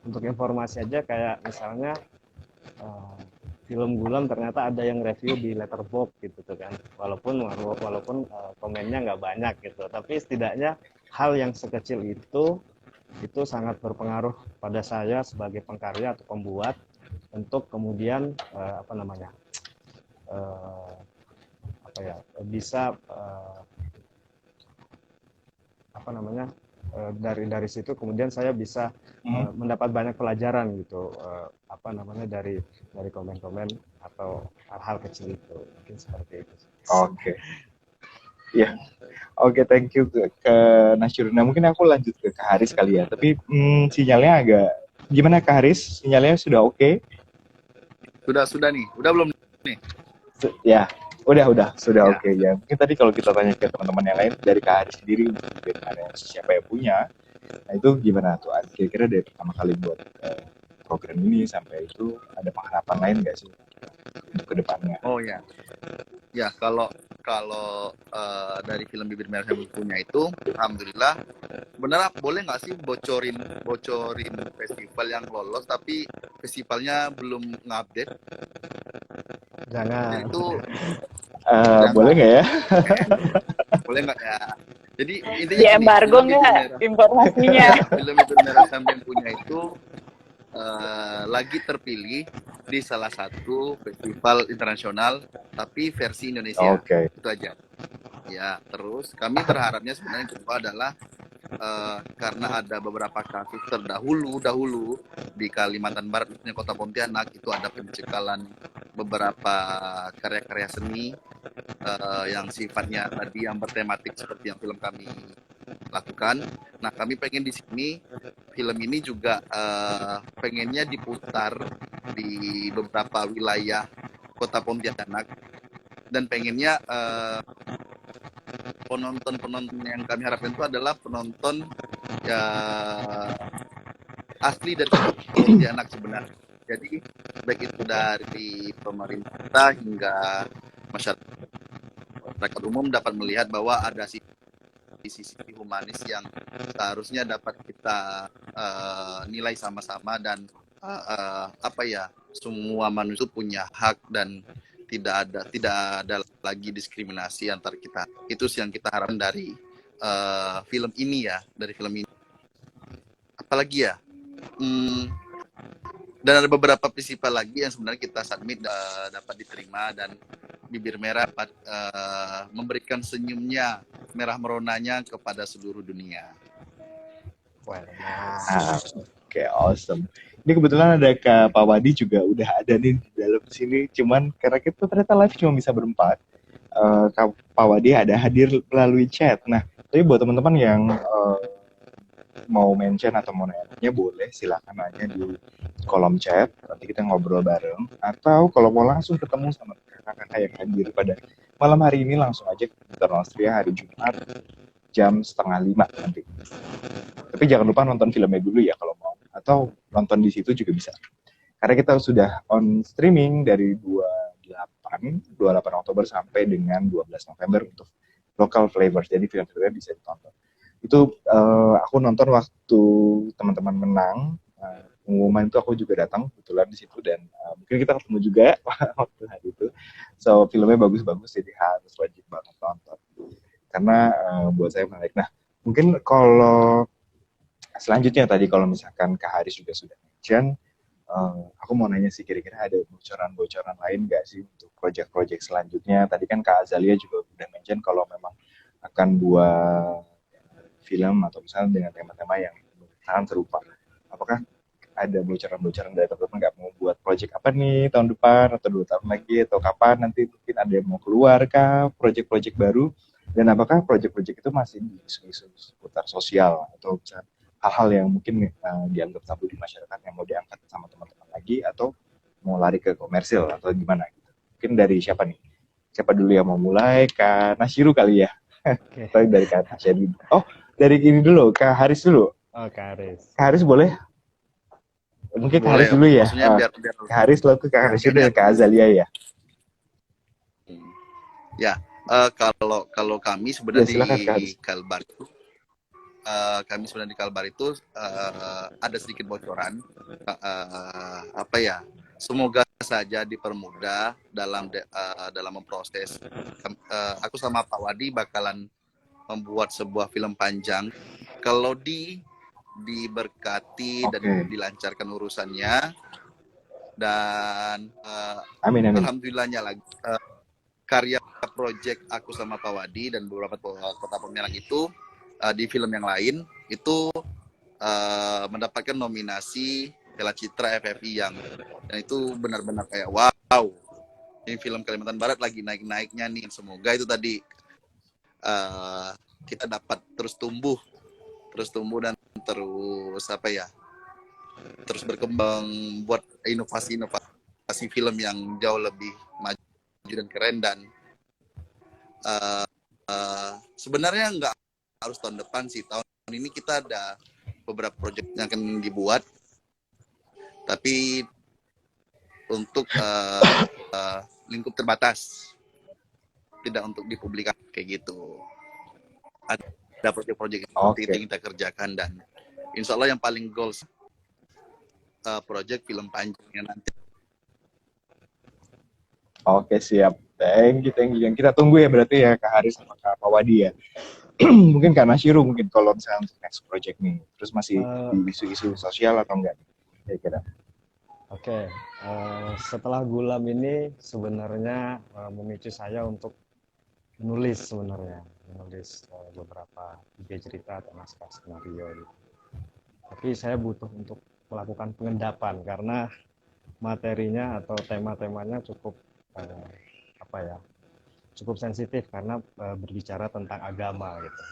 Untuk informasi aja, kayak misalnya film Gulam ternyata ada yang review di Letterboxd gitu tuh kan, walaupun komennya nggak banyak gitu, tapi setidaknya hal yang sekecil itu sangat berpengaruh pada saya sebagai pengkarya atau pembuat untuk kemudian bisa dari situ kemudian saya bisa mendapat banyak pelajaran gitu, dari komen-komen atau hal-hal kecil itu, mungkin seperti itu. Oke. Ya, oke, thank you ke Nasyiru. Nah, mungkin aku lanjut ke Kak Haris kali ya. Tapi sinyalnya agak gimana, Kak Haris? Sinyalnya sudah oke? Sudah nih. Udah belum nih? Ya, sudah oke ya. Mungkin tadi kalau kita tanya ke teman-teman yang lain dari Kak Haris sendiri, mungkin ada siapa yang punya. Nah, itu gimana tuh? Kira-kira dari pertama kali buat program ini sampai itu ada pengharapan lain nggak sih untuk kedepannya? Oh ya. Ya, kalau dari film Bibir Merah yang punya itu, alhamdulillah. Benar, boleh nggak sih bocorin festival yang lolos tapi festivalnya belum ngupdate? Jangan. Jadi itu boleh nggak ya? Boleh nggak ya? Jadi intinya di embargo nggak informasinya? Film Bibir Merah yang punya itu lagi terpilih di salah satu festival internasional tapi versi Indonesia. Itu aja ya. Terus kami berharapnya sebenarnya kedua adalah karena ada beberapa kasus terdahulu di Kalimantan Barat, misalnya Kota Pontianak, itu ada pencekalan beberapa karya-karya seni yang sifatnya tadi yang bertematik seperti yang film kami lakukan. Nah, kami pengen di sini film ini juga pengennya diputar di beberapa wilayah Kota Pontianak, dan pengennya penonton yang kami harapkan itu adalah penonton ya asli dari Pontianak sebenarnya. Jadi baik itu dari pemerintah hingga masyarakat umum dapat melihat bahwa ada sisi humanis yang seharusnya dapat kita nilai sama-sama, dan semua manusia punya hak dan tidak ada lagi diskriminasi antar kita. Itu sih yang kita harapkan dari film ini ya, dari film ini. Apalagi ya, dan ada beberapa festival lagi yang sebenarnya kita submit dapat diterima dan bibir merah memberikan senyumnya merah meronanya kepada seluruh dunia. Wah, Oke, awesome. Ini kebetulan ada Kak Pak Wadi juga udah ada nih di dalam sini. Cuman karena kita ternyata live cuma bisa berempat, Kak Pak Wadi ada hadir melalui chat. Nah, tapi buat teman-teman yang mau mention atau mau nanya boleh silakan aja di kolom chat. Nanti kita ngobrol bareng. Atau kalau mau langsung ketemu sama kakak-kakak yang hadir pada malam hari ini, langsung aja ke Internal Austria hari Jumat jam 4:30 nanti. Tapi jangan lupa nonton filmnya dulu ya kalau mau. Atau nonton di situ juga bisa. Karena kita sudah on streaming dari 28 Oktober sampai dengan 12 November untuk local flavors. Jadi film-filmnya bisa ditonton. Itu aku nonton waktu teman-teman menang. Pengumuman itu aku juga datang kebetulan di situ dan mungkin kita ketemu juga waktu hari itu. So filmnya bagus-bagus jadi harus wajib banget nonton. Karena buat saya menarik. Nah, mungkin kalau selanjutnya tadi kalau misalkan Kak Haris juga sudah mention, aku mau nanya sih kira-kira ada bocoran-bocoran lain nggak sih untuk proyek-proyek selanjutnya? Tadi kan Kak Azalia juga udah mention kalau memang akan buat film atau misalnya dengan tema-tema yang sangat serupa. Apakah ada bocoran-bocoran dari teman-teman nggak mau buat proyek apa nih tahun depan atau 2 tahun lagi atau kapan nanti mungkin ada yang mau keluar kah proyek-proyek baru? Dan apakah proyek-proyek itu masih di isu-isu seputar sosial atau misalnya hal-hal yang mungkin dianggap tabu di masyarakat yang mau diangkat sama teman-teman lagi atau mau lari ke komersil atau gimana gitu. Mungkin dari siapa nih? Siapa dulu yang mau mulai? Kak Nasyiru kali ya? Oke. Atau dari Kak Nasyiru? Oh, dari ini dulu, Kak Haris dulu. Oh, Kak Aris. Kak Haris boleh? Mungkin Kak Haris Boleh, dulu ya. maksudnya biar Kak Haris lalu ke Kak Nasyiru dan Kak Azalia ya. Ya, kalau kami Ya, sebenarnya silakan Kak Haris. di Kalbar itu ada sedikit bocoran apa ya, semoga saja dipermudah dalam memproses. Aku sama Pak Wadi bakalan membuat sebuah film panjang kalau diberkati dan Oke. dilancarkan urusannya dan Amin, amin. alhamdulillahnya lagi karya project aku sama Pak Wadi dan beberapa kota pemenang itu di film yang lain itu mendapatkan nominasi Piala Citra FFI yang dan itu benar-benar kayak wow, ini film Kalimantan Barat lagi naik-naiknya nih. Semoga itu tadi kita dapat terus tumbuh dan terus berkembang buat inovasi film yang jauh lebih maju dan keren. Dan sebenarnya nggak harus tahun depan sih, tahun ini kita ada beberapa proyek yang akan dibuat tapi untuk lingkup terbatas, tidak untuk dipublikasi kayak gitu. Ada proyek-proyek Oke. yang kita kerjakan dan insya Allah yang paling goals proyek film panjangnya nanti. Oke, siap. Thank you. Yang kita tunggu ya berarti ya Kak Haris sama Kak Pak Wadi ya. Mungkin Kak Nasyiru mungkin kalau misalnya untuk next project nih. Terus masih di isu-isu sosial atau enggak? Kira-kira. Oke, setelah Gulam ini sebenarnya memicu saya untuk menulis beberapa ide cerita atau naskah skenario gitu. Tapi saya butuh untuk melakukan pengendapan karena materinya atau tema-temanya cukup cukup sensitif karena berbicara tentang agama gitu.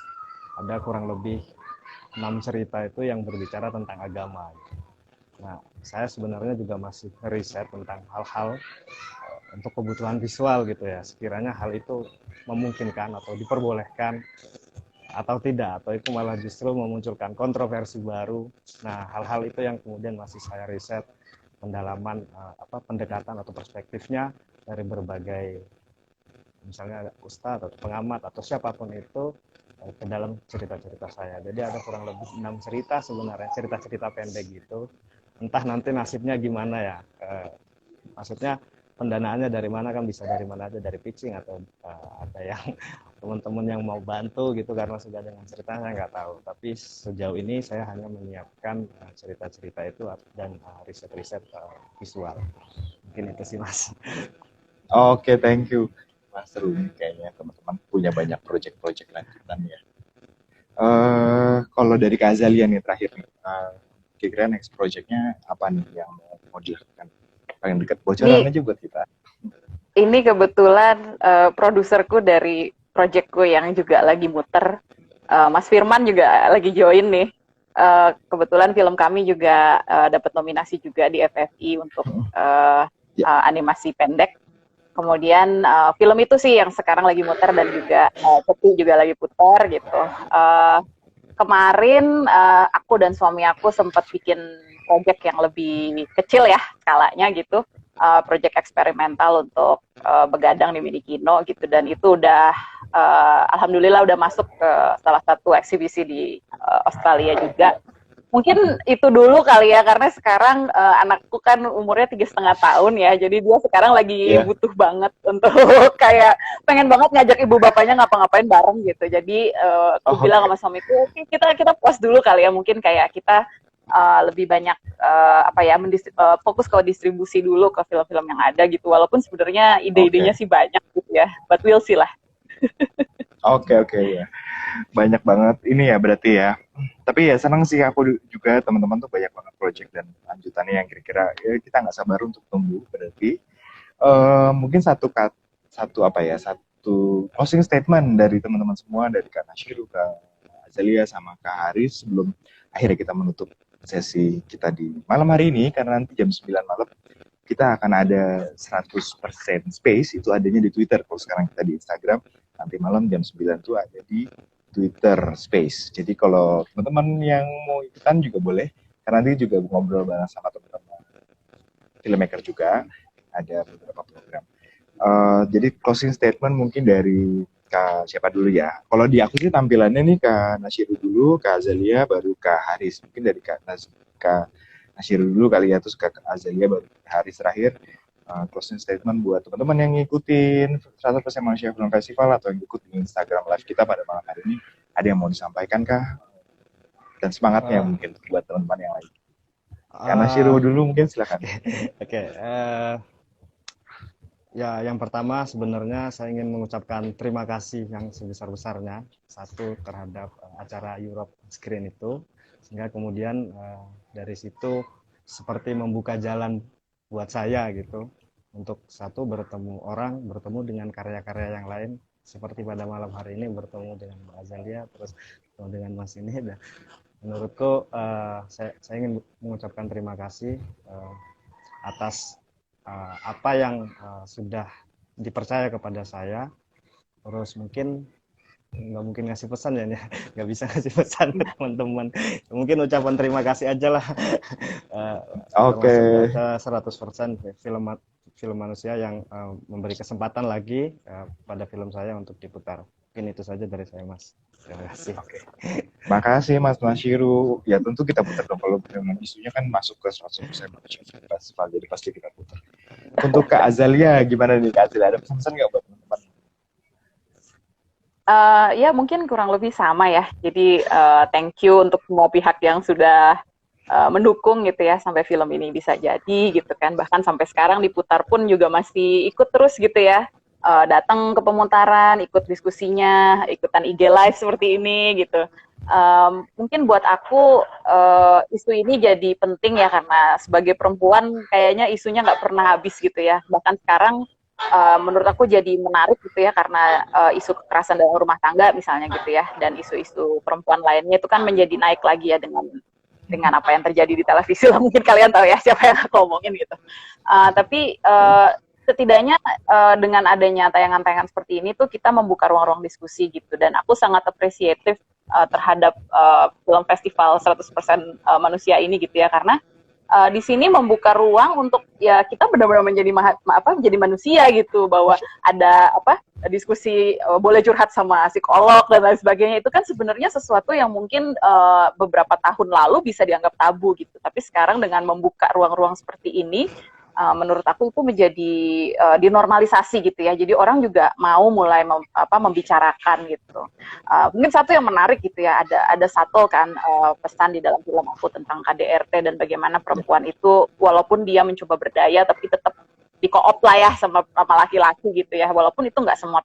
Ada kurang lebih 6 cerita itu yang berbicara tentang agama gitu. Nah, saya sebenarnya juga masih riset tentang hal-hal untuk kebutuhan visual gitu ya. Sekiranya hal itu memungkinkan atau diperbolehkan atau tidak, atau itu malah justru memunculkan kontroversi baru. Nah, hal-hal itu yang kemudian masih saya riset, pendalaman pendekatan atau perspektifnya dari berbagai misalnya ustadz atau pengamat atau siapapun itu ke dalam cerita-cerita saya. Jadi ada kurang lebih 6 cerita sebenarnya, cerita-cerita pendek gitu. Entah nanti nasibnya gimana ya, maksudnya pendanaannya dari mana, kan bisa dari mana aja, dari pitching atau ada yang teman-teman yang mau bantu gitu karena sudah dengan cerita, saya nggak tahu. Tapi sejauh ini saya hanya menyiapkan cerita-cerita itu dan riset-riset visual. Mungkin itu sih Mas. Oke, thank you. Wah, seru nih kayaknya teman-teman punya banyak project-project lanjutan ya. Kalau dari Kak Azalia nih terakhir nih, kira-kira next projectnya apa nih yang mau dilakukan? Paling dekat bocoran Ini aja buat kita. ini kebetulan produserku dari projectku yang juga lagi muter, Mas Firman juga lagi join nih. Kebetulan film kami juga dapat nominasi juga di FFI untuk Ya. animasi pendek. Kemudian film itu sih yang sekarang lagi muter dan juga Cepi juga lagi putar gitu. Kemarin aku dan suami aku sempat bikin project yang lebih kecil ya skalanya gitu, project eksperimental untuk begadang di Minikino gitu, dan itu udah alhamdulillah udah masuk ke salah satu eksibisi di Australia juga. Mungkin itu dulu kali ya, karena sekarang anakku kan umurnya 3,5 tahun ya, jadi dia sekarang lagi butuh banget untuk kayak pengen banget ngajak ibu bapaknya ngapa-ngapain bareng gitu. Jadi aku bilang sama suamiku, oke, kita pause dulu kali ya, mungkin kayak kita lebih banyak fokus ke distribusi dulu ke film-film yang ada gitu. Walaupun sebenarnya ide-idenya sih banyak gitu ya, but we'll see lah. Oke ya. Banyak banget ini ya berarti ya. Tapi ya senang sih aku juga, teman-teman tuh banyak banget project dan lanjutannya yang kira-kira ya kita nggak sabar untuk tunggu. Berarti mungkin satu closing statement dari teman-teman semua, dari Kak Nashiru, Kak Azalia, sama Kak Haris sebelum akhirnya kita menutup sesi kita di malam hari ini, karena nanti jam 9 malam kita akan ada 100% space, itu adanya di Twitter. Kalau sekarang kita di Instagram, nanti malam jam 9 tuh ada di Twitter Space. Jadi kalau teman-teman yang mau ikutan juga boleh, karena nanti juga ngobrol bareng sama teman-teman filmmaker juga, ada beberapa program. Jadi closing statement mungkin dari Kak siapa dulu ya? Kalau di aku sih tampilannya nih Kak Nashiru dulu, Kak Azalia, baru Kak Haris. Mungkin dari Kak Nashiru dulu kali ya, terus Kak Azalia, baru Haris terakhir. Closing statement buat teman-teman yang ngikutin 100% Manusia Film Festival atau yang ikut di Instagram live kita pada malam hari ini, ada yang mau disampaikan kah? Dan semangatnya mungkin buat teman-teman yang lain. Karena Shiro dulu mungkin silakan. Oke. Ya, yang pertama sebenarnya saya ingin mengucapkan terima kasih yang sebesar-besarnya, satu terhadap acara Europe Screen itu, sehingga kemudian dari situ seperti membuka jalan buat saya gitu, untuk satu bertemu dengan karya-karya yang lain, seperti pada malam hari ini bertemu dengan Mbak Azalia, terus bertemu dengan Mas ini. Dan menurutku saya ingin mengucapkan terima kasih atas apa yang sudah dipercaya kepada saya. Terus nggak mungkin ngasih pesan ya, nggak bisa ngasih pesan ke teman-teman. Mungkin ucapan terima kasih aja lah. Oke. 100% film manusia yang memberi kesempatan lagi pada film saya untuk diputar. Mungkin itu saja dari saya, Mas. Terima kasih. Oke. Makasih Mas Nashiru. Ya tentu kita putar dong, kalau memang isunya kan masuk ke 100% Manusia Film Festival, jadi pasti kita putar. Untuk Kak Azalia, gimana nih Kak Azalia? Ada pesan-pesan nggak buat teman-teman? Ya mungkin kurang lebih sama ya. Jadi thank you untuk semua pihak yang sudah mendukung gitu ya sampai film ini bisa jadi gitu kan. Bahkan sampai sekarang diputar pun juga masih ikut terus gitu ya. Datang ke pemutaran, ikut diskusinya, ikutan IG live seperti ini gitu. Mungkin buat aku isu ini jadi penting ya, karena sebagai perempuan kayaknya isunya nggak pernah habis gitu ya. Bahkan sekarang menurut aku jadi menarik gitu ya, karena isu kekerasan dalam rumah tangga misalnya gitu ya, dan isu-isu perempuan lainnya itu kan menjadi naik lagi ya dengan apa yang terjadi di televisi lah. Mungkin kalian tahu ya siapa yang aku omongin gitu. Tapi setidaknya dengan adanya tayangan-tayangan seperti ini tuh kita membuka ruang-ruang diskusi gitu, dan aku sangat apresiatif terhadap film festival 100% manusia ini gitu ya, karena di sini membuka ruang untuk ya kita benar-benar menjadi manusia gitu, bahwa ada diskusi, boleh curhat sama psikolog dan lain sebagainya. Itu kan sebenarnya sesuatu yang mungkin beberapa tahun lalu bisa dianggap tabu gitu, tapi sekarang dengan membuka ruang-ruang seperti ini, menurut aku itu menjadi dinormalisasi gitu ya. Jadi orang juga mau mulai membicarakan gitu. Mungkin satu yang menarik gitu ya, ada satu kan pesan di dalam film aku tentang KDRT dan bagaimana perempuan itu walaupun dia mencoba berdaya tapi tetap di co-op lah ya sama laki-laki gitu ya, walaupun itu nggak semua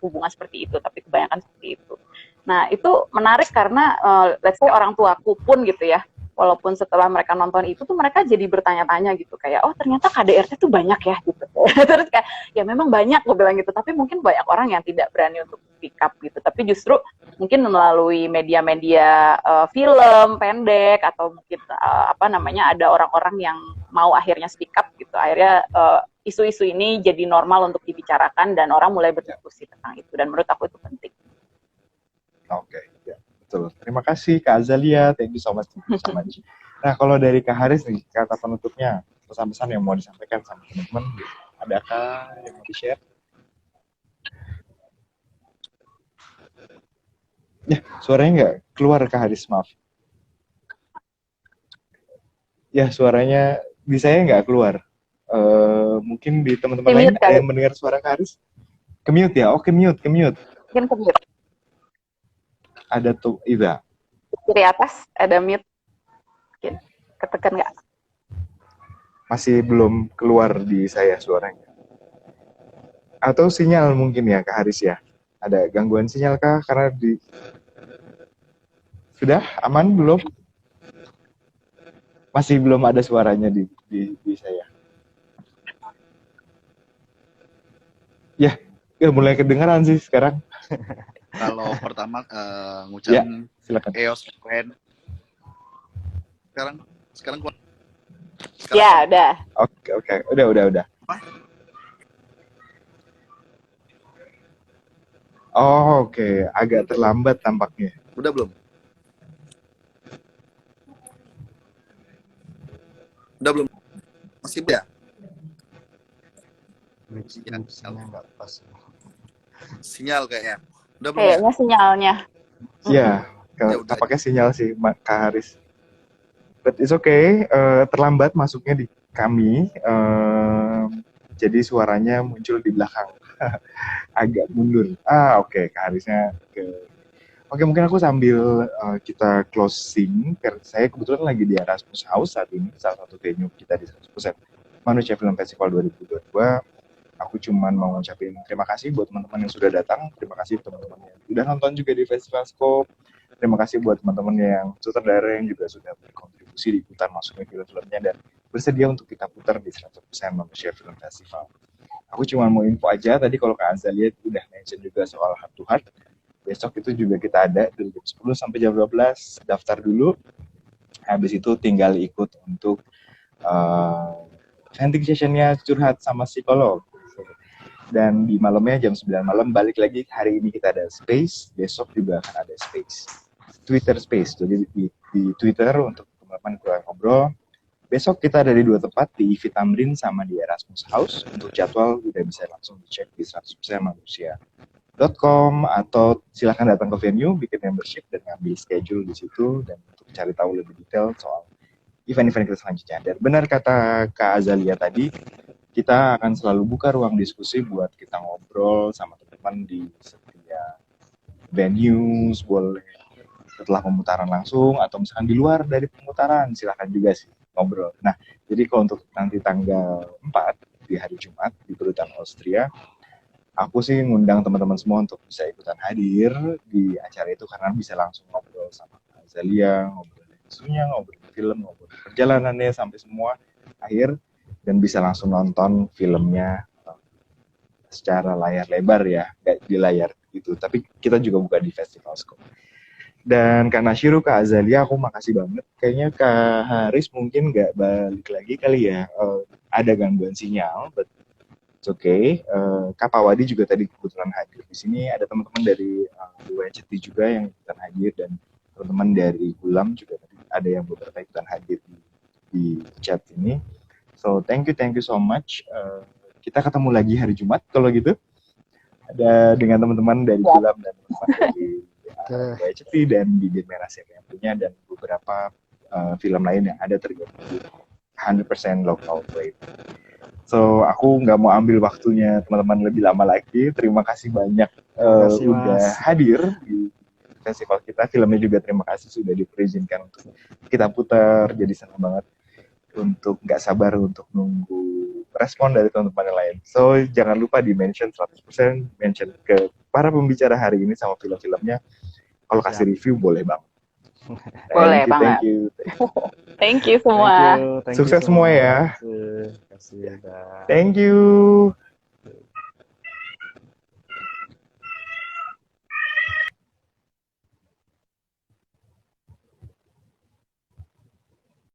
hubungan seperti itu, tapi kebanyakan seperti itu. Nah itu menarik karena let's say orang tuaku pun gitu ya, walaupun setelah mereka nonton itu tuh mereka jadi bertanya-tanya gitu kayak, oh ternyata KDRT tuh banyak ya gitu. Terus kayak ya memang banyak gue bilang gitu, tapi mungkin banyak orang yang tidak berani untuk pick up gitu. Tapi justru mungkin melalui media-media film pendek atau mungkin apa namanya ada orang-orang yang mau akhirnya speak up gitu. Akhirnya isu-isu ini jadi normal untuk dibicarakan dan orang mulai berdiskusi tentang itu, dan menurut aku itu penting. Oke, ya, betul. Terima kasih Kak Azalia, thank you so much. Nah, kalau dari Kak Haris nih, kata penutupnya, pesan-pesan yang mau disampaikan sama teman-teman, adakah yang mau di-share? Ya, suaranya nggak keluar Kak Haris, maaf. Ya, suaranya di saya nggak keluar. Mungkin di teman-teman lain ada yang mendengar suara Kak Haris? Ke-mute ya? Oh, ke-mute. Mungkin ke-mute. Ada tuh, Iza. Kiri atas ada mute. Mungkin ketekan nggak? Masih belum keluar di saya suaranya. Atau sinyal mungkin ya Kak Haris ya? Ada gangguan sinyal kah? Karena sudah aman belum? Masih belum ada suaranya di saya. Ya, mulai kedengaran sih sekarang. Kalau pertama ngucapin silakan. EOS keren. Sekarang Ya, udah. Oke. Udah. Apa? Oh, oke. Agak terlambat tampaknya. Udah belum? Masih ya? Sinyalnya nggak pas. Sinyal kayaknya. Udah belum ya? Kayaknya sinyalnya. Iya, tampaknya sinyal sih Kak Haris. But it's okay, terlambat masuknya di kami, jadi suaranya muncul di belakang, agak mundur. Oke, Kak Harisnya Oke, mungkin aku sambil kita closing, karena saya kebetulan lagi di Erasmus House saat ini, salah satu venue kita di 100% Manusia Film Festival 2022. Aku cuman mau ngucapin terima kasih buat teman-teman yang sudah datang, terima kasih teman-teman yang sudah nonton juga di Festival Scope, terima kasih buat teman-teman yang sutradara yang juga sudah berkontribusi di putar masuknya film-filmnya dan bersedia untuk kita putar di 100% Manusia Film Festival. Aku cuma mau info aja, tadi kalau Kak Azalia udah mention juga soal Heart to Heart, besok itu juga kita ada dari jam 10 sampai jam 12, daftar dulu, habis itu tinggal ikut untuk venting sessionnya curhat sama psikolog. Dan di malamnya jam 9 malam balik lagi, hari ini kita ada space, besok juga akan ada space, Twitter space, jadi di Twitter untuk teman-teman kita ngobrol. Besok kita ada di 2 tempat, di Ivi Tamrin sama di Erasmus House. Untuk jadwal udah bisa langsung dicek di 100% manusia.com atau silahkan datang ke venue, bikin membership dan ngambil schedule di situ dan untuk cari tahu lebih detail soal event-event kita selanjutnya. Dan benar kata Kak Azalia tadi, kita akan selalu buka ruang diskusi buat kita ngobrol sama teman-teman di setiap venues, boleh setelah pemutaran langsung atau misalkan di luar dari pemutaran, silahkan juga sih ngobrol. Nah, jadi kalau untuk nanti tanggal 4 di hari Jumat di Kedutaan Austria, aku sih ngundang teman-teman semua untuk bisa ikutan hadir di acara itu karena bisa langsung ngobrol sama Azalia, ngobrol isunya, ngobrol film, ngobrol perjalanannya sampai semua akhir, dan bisa langsung nonton filmnya secara layar lebar ya, nggak di layar gitu. Tapi kita juga buka di Festival Scope. Dan karena Shiru, Kak Azalia, aku makasih banget. Kayaknya Kak Haris mungkin nggak balik lagi kali ya. Ada gangguan sinyal, but it's okay. Kak Pawadi juga tadi kebetulan hadir di sini. Ada teman-teman dari WCT juga yang ikutan hadir, dan teman-teman dari Gulam juga tadi ada yang beberapa ikutan hadir di chat ini. So thank you so much. Kita ketemu lagi hari Jumat kalau gitu. Ada dengan teman-teman dari Gulam dan teman-teman dari WCT dan Bibir Merah yang punya, dan beberapa film lain yang ada tergabung di 100% local play. So aku nggak mau ambil waktunya teman-teman lebih lama lagi. Terima kasih banyak udah hadir di festival kita. Filmnya juga terima kasih sudah diizinkan untuk kita putar. Jadi senang banget, untuk nggak sabar untuk nunggu respon dari teman-teman yang lain. So, jangan lupa di mention 100%, mention ke para pembicara hari ini sama film-filmnya. Kalau kasih review boleh bang. Boleh Thank banget. you. Thank you semua. Thank you Sukses semua ya. Terima kasih. Thank you.